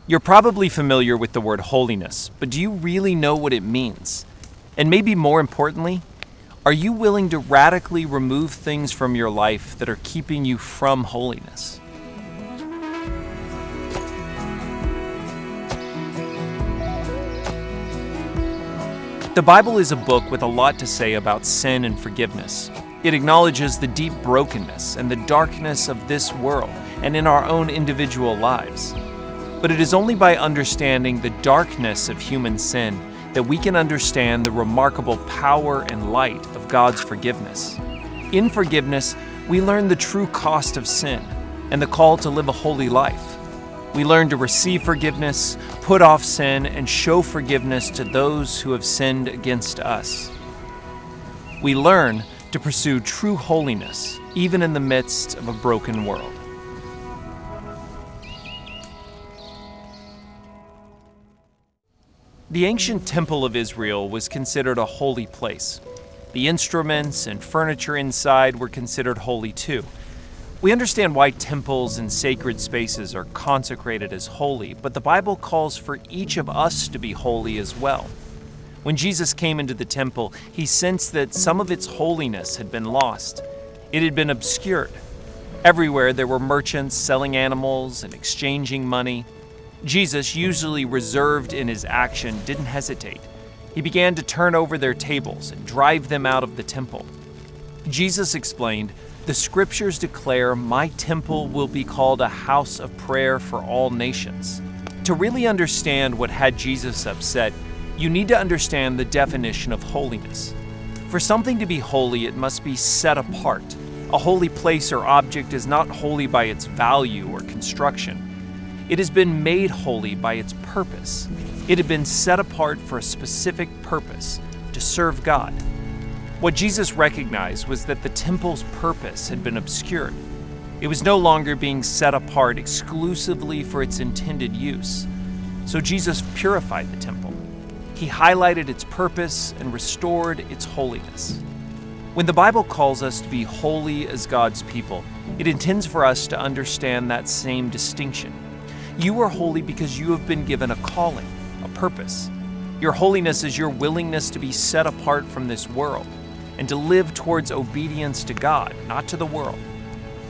You're probably familiar with the word holiness, but do you really know what it means? And maybe more importantly, are you willing to radically remove things from your life that are keeping you from holiness? The Bible is a book with a lot to say about sin and forgiveness. It acknowledges the deep brokenness and the darkness of this world and in our own individual lives. But it is only by understanding the darkness of human sin that we can understand the remarkable power and light of God's forgiveness. In forgiveness, we learn the true cost of sin and the call to live a holy life. We learn to receive forgiveness, put off sin, and show forgiveness to those who have sinned against us. We learn to pursue true holiness, even in the midst of a broken world. The ancient Temple of Israel was considered a holy place. The instruments and furniture inside were considered holy too. We understand why temples and sacred spaces are consecrated as holy, but the Bible calls for each of us to be holy as well. When Jesus came into the temple, he sensed that some of its holiness had been lost. It had been obscured. Everywhere there were merchants selling animals and exchanging money. Jesus, usually reserved in his action, didn't hesitate. He began to turn over their tables and drive them out of the temple. Jesus explained, "The scriptures declare my temple will be called a house of prayer for all nations." To really understand what had Jesus upset, you need to understand the definition of holiness. For something to be holy, it must be set apart. A holy place or object is not holy by its value or construction. It has been made holy by its purpose. It had been set apart for a specific purpose, to serve God. What Jesus recognized was that the temple's purpose had been obscured. It was no longer being set apart exclusively for its intended use. So Jesus purified the temple. He highlighted its purpose and restored its holiness. When the Bible calls us to be holy as God's people, it intends for us to understand that same distinction. You are holy because you have been given a calling, a purpose. Your holiness is your willingness to be set apart from this world and to live towards obedience to God, not to the world.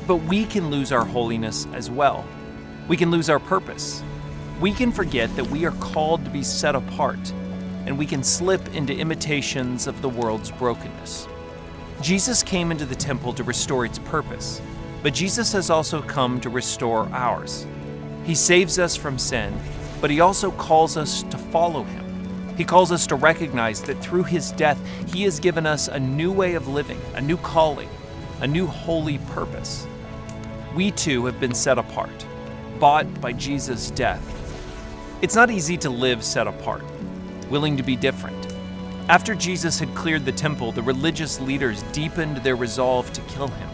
But we can lose our holiness as well. We can lose our purpose. We can forget that we are called to be set apart, and we can slip into imitations of the world's brokenness. Jesus came into the temple to restore its purpose, but Jesus has also come to restore ours. He saves us from sin, but he also calls us to follow him. He calls us to recognize that through his death, he has given us a new way of living, a new calling, a new holy purpose. We too have been set apart, bought by Jesus' death. It's not easy to live set apart, willing to be different. After Jesus had cleared the temple, the religious leaders deepened their resolve to kill him.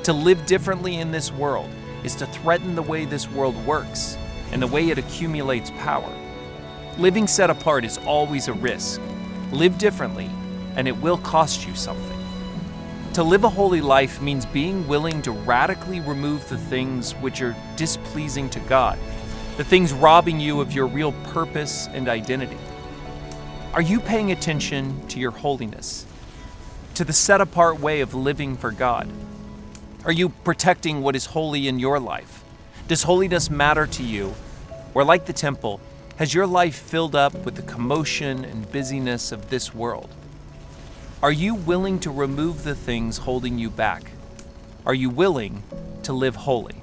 To live differently in this world is to threaten the way this world works and the way it accumulates power. Living set apart is always a risk. Live differently, and it will cost you something. To live a holy life means being willing to radically remove the things which are displeasing to God, the things robbing you of your real purpose and identity. Are you paying attention to your holiness, to the set apart way of living for God? Are you protecting what is holy in your life? Does holiness matter to you? Or like the temple, has your life filled up with the commotion and busyness of this world? Are you willing to remove the things holding you back? Are you willing to live holy?